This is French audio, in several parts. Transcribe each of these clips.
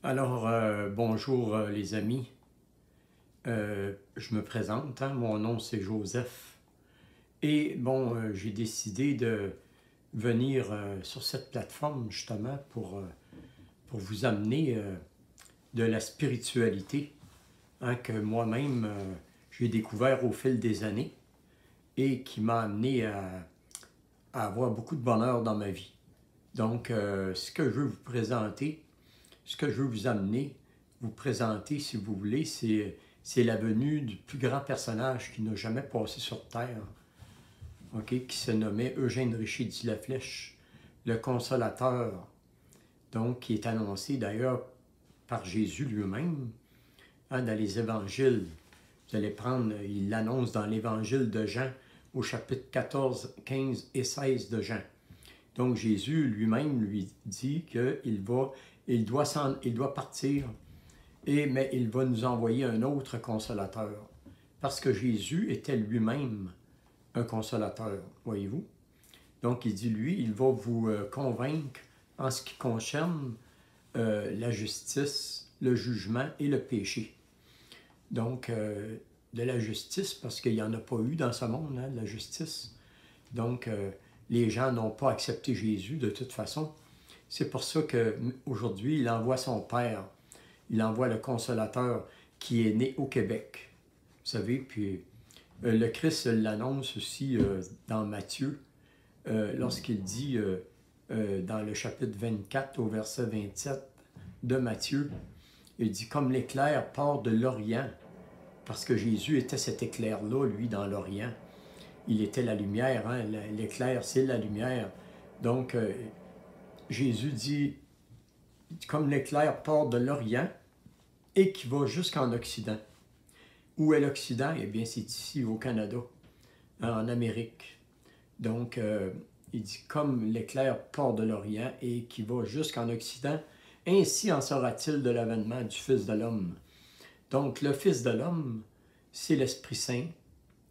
Alors, bonjour les amis. Je me présente, hein, mon nom c'est Joseph. Et bon, j'ai décidé de venir sur cette plateforme justement pour vous amener de la spiritualité, hein, que moi-même j'ai découvert au fil des années et qui m'a amené à avoir beaucoup de bonheur dans ma vie. Donc, ce que je veux vous présenter, ce que je veux vous amener, vous présenter, si vous voulez, c'est la venue du plus grand personnage qui n'a jamais passé sur Terre, okay, qui se nommait Eugène Richer-Dit-Laflèche, le Consolateur, donc qui est annoncé d'ailleurs par Jésus lui-même, hein, dans les évangiles. Vous allez prendre, il l'annonce dans l'évangile de Jean, au chapitre 14, 15 et 16 de Jean. Donc Jésus lui-même lui dit qu'il doit partir, mais il va nous envoyer un autre consolateur. Parce que Jésus était lui-même un consolateur, voyez-vous. Donc il dit, lui, il va vous convaincre en ce qui concerne la justice, le jugement et le péché. Donc, de la justice, parce qu'il n'y en a pas eu dans ce monde, hein, de la justice. Donc, les gens n'ont pas accepté Jésus de toute façon. C'est pour ça qu'aujourd'hui, il envoie son Père. Il envoie le Consolateur qui est né au Québec. Vous savez, puis le Christ l'annonce aussi dans Matthieu, lorsqu'il dit dans le chapitre 24 au verset 27 de Matthieu, il dit « Comme l'éclair part de l'Orient », parce que Jésus était cet éclair-là, lui, dans l'Orient. Il était la lumière, hein? L'éclair, c'est la lumière. Donc, Jésus dit, comme l'éclair part de l'Orient et qui va jusqu'en Occident. Où est l'Occident? Eh bien, c'est ici, au Canada, en Amérique. Donc, il dit, comme l'éclair part de l'Orient et qui va jusqu'en Occident, ainsi en sera-t-il de l'avènement du Fils de l'homme. Donc, le Fils de l'homme, c'est l'Esprit Saint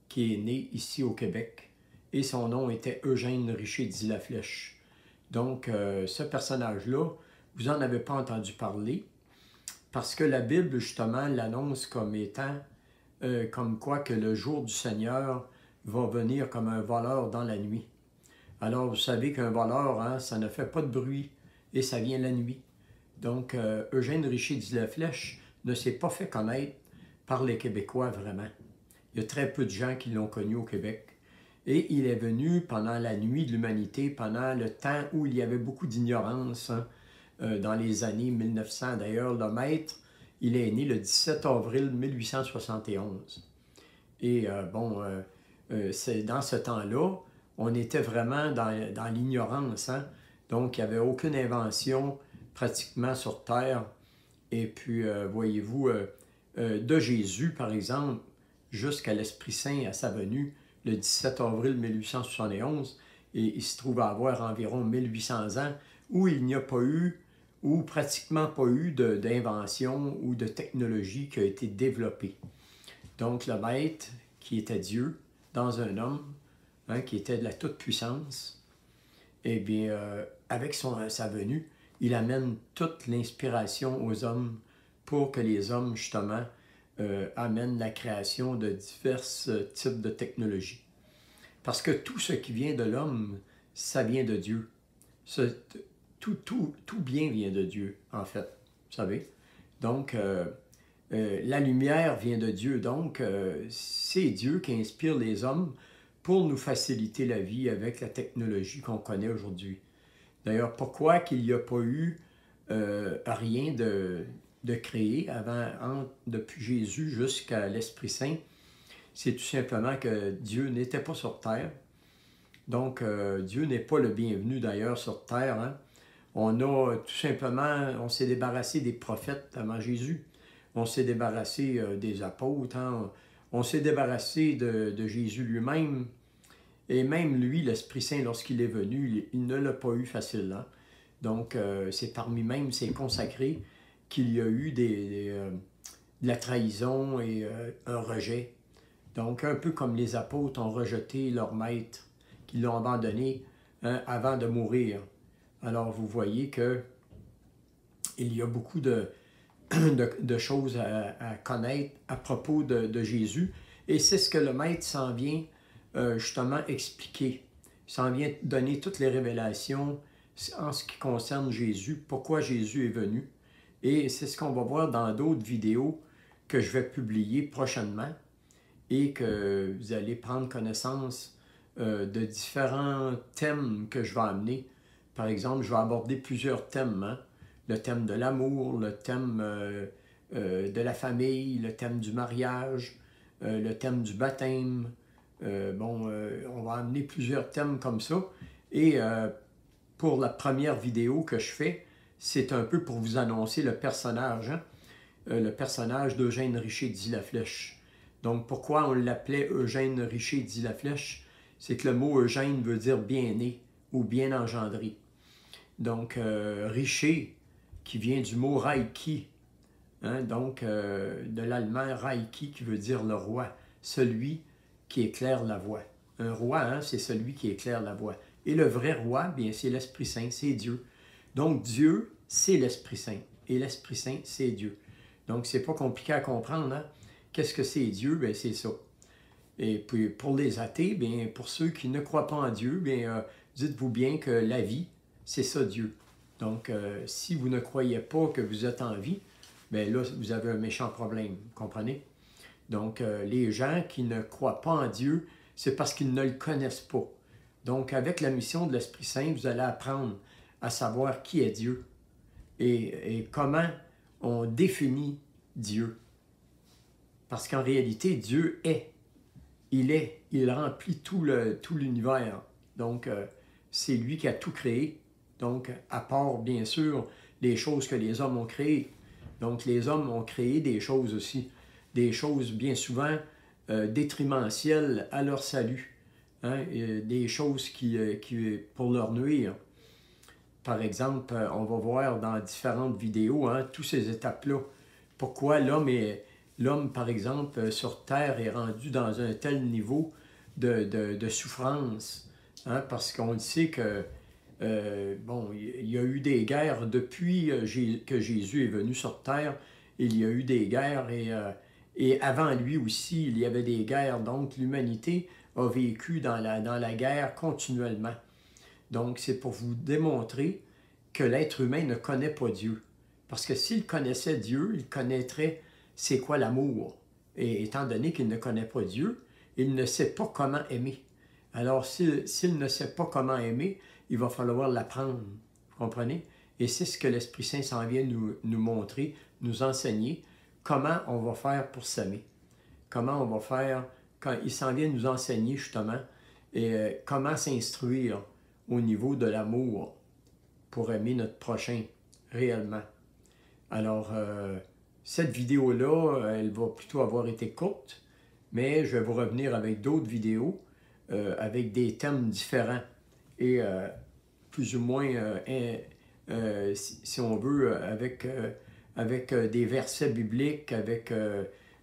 qui est né ici au Québec, et son nom était Eugène Richer-Dit-Laflèche. Donc, ce personnage-là, vous n'en avez pas entendu parler, parce que la Bible, justement, l'annonce comme étant, comme quoi que le jour du Seigneur va venir comme un voleur dans la nuit. Alors, vous savez qu'un voleur, hein, ça ne fait pas de bruit, et ça vient la nuit. Donc, Eugène Richer-Dit-Laflèche ne s'est pas fait connaître par les Québécois vraiment. Il y a très peu de gens qui l'ont connu au Québec. Et il est venu pendant la nuit de l'humanité, pendant le temps où il y avait beaucoup d'ignorance, hein, dans les années 1900. D'ailleurs, le maître, il est né le 17 avril 1871. Et c'est dans ce temps-là, on était vraiment dans l'ignorance, hein? Donc, il n'y avait aucune invention pratiquement sur Terre. Et puis, voyez-vous, de Jésus, par exemple, jusqu'à l'Esprit Saint, à sa venue, le 17 avril 1871, et il se trouve à avoir environ 1800 ans, où il n'y a pas eu, ou pratiquement pas eu d'invention ou de technologie qui a été développée. Donc, le Maître, qui était Dieu, dans un homme, hein, qui était de la toute-puissance, eh bien, avec sa venue, il amène toute l'inspiration aux hommes pour que les hommes, justement, amènent la création de divers types de technologies. Parce que tout ce qui vient de l'homme, ça vient de Dieu. Tout bien vient de Dieu, en fait, vous savez. Donc, la lumière vient de Dieu. Donc, c'est Dieu qui inspire les hommes pour nous faciliter la vie avec la technologie qu'on connaît aujourd'hui. D'ailleurs, pourquoi qu'il n'y a pas eu rien de créé depuis Jésus jusqu'à l'Esprit Saint? C'est tout simplement que Dieu n'était pas sur terre. Donc, Dieu n'est pas le bienvenu d'ailleurs sur terre, hein? On s'est débarrassé des prophètes avant Jésus. On s'est débarrassé des apôtres, hein? On s'est débarrassé de Jésus lui-même. Et même lui, l'Esprit Saint, lorsqu'il est venu, il ne l'a pas eu facile, hein? Donc, c'est parmi même ses consacrés qu'il y a eu de la trahison et un rejet. Donc, un peu comme les apôtres ont rejeté leur maître, qu'ils l'ont abandonné, hein, avant de mourir. Alors, vous voyez que il y a beaucoup de choses à connaître à propos de Jésus. Et c'est ce que le Maître s'en vient justement expliquer. Il s'en vient donner toutes les révélations en ce qui concerne Jésus, pourquoi Jésus est venu. Et c'est ce qu'on va voir dans d'autres vidéos que je vais publier prochainement et que vous allez prendre connaissance de différents thèmes que je vais amener. Par exemple, je vais aborder plusieurs thèmes, hein? Le thème de l'amour, le thème de la famille, le thème du mariage, le thème du baptême. On va amener plusieurs thèmes comme ça. Et pour la première vidéo que je fais, c'est un peu pour vous annoncer le personnage, hein? Le personnage d'Eugène Richer dit la Flèche. Donc, pourquoi on l'appelait Eugène Richer dit la Flèche? C'est que le mot Eugène veut dire bien né ou bien engendré. Donc, Richer, qui vient du mot Reiki, hein, donc de l'allemand Reiki, qui veut dire le roi, celui qui éclaire la voie. Un roi, hein, c'est celui qui éclaire la voie. Et le vrai roi, bien, c'est l'Esprit Saint, c'est Dieu. Donc, Dieu, c'est l'Esprit Saint. Et l'Esprit Saint, c'est Dieu. Donc, c'est pas compliqué à comprendre. Hein? Qu'est-ce que c'est Dieu? Bien, c'est ça. Et puis, pour les athées, bien, pour ceux qui ne croient pas en Dieu, bien, dites-vous bien que la vie, c'est ça Dieu. Donc, si vous ne croyez pas que vous êtes en vie, bien là, vous avez un méchant problème, vous comprenez? Donc, les gens qui ne croient pas en Dieu, c'est parce qu'ils ne le connaissent pas. Donc, avec la mission de l'Esprit Saint, vous allez apprendre à savoir qui est Dieu et comment on définit Dieu. Parce qu'en réalité, Dieu est. Il remplit tout l'univers. Donc, c'est lui qui a tout créé. Donc, à part, bien sûr, les choses que les hommes ont créées. Donc, les hommes ont créé des choses aussi. Des choses bien souvent détrimentielles à leur salut. Hein? Des choses qui pour leur nuire. Par exemple, on va voir dans différentes vidéos, hein, toutes ces étapes-là. Pourquoi l'homme, par exemple, sur Terre est rendu dans un tel niveau de souffrance. Hein, parce qu'on sait que, il y a eu des guerres depuis que Jésus est venu sur Terre. Il y a eu des guerres et avant lui aussi, il y avait des guerres. Donc, l'humanité a vécu dans la guerre continuellement. Donc, c'est pour vous démontrer que l'être humain ne connaît pas Dieu. Parce que s'il connaissait Dieu, il connaîtrait c'est quoi l'amour. Et étant donné qu'il ne connaît pas Dieu, il ne sait pas comment aimer. Alors, s'il ne sait pas comment aimer, il va falloir l'apprendre. Vous comprenez? Et c'est ce que l'Esprit Saint s'en vient nous montrer, nous enseigner, comment on va faire pour s'aimer. Comment on va faire, quand il s'en vient nous enseigner justement, et comment s'instruire au niveau de l'amour pour aimer notre prochain réellement. Alors, cette vidéo-là, elle va plutôt avoir été courte, mais je vais vous revenir avec d'autres vidéos avec des thèmes différents et plus ou moins, si on veut, avec des versets bibliques, avec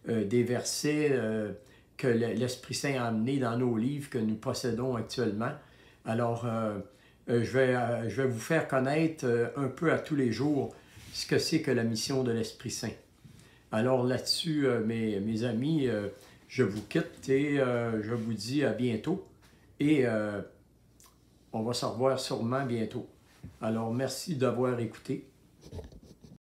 des versets que l'Esprit Saint a amenés dans nos livres que nous possédons actuellement. Alors, je vais vous faire connaître un peu à tous les jours ce que c'est que la mission de l'Esprit Saint. Alors là-dessus, mes amis, je vous quitte et je vous dis à bientôt. Et on va se revoir sûrement bientôt. Alors, merci d'avoir écouté.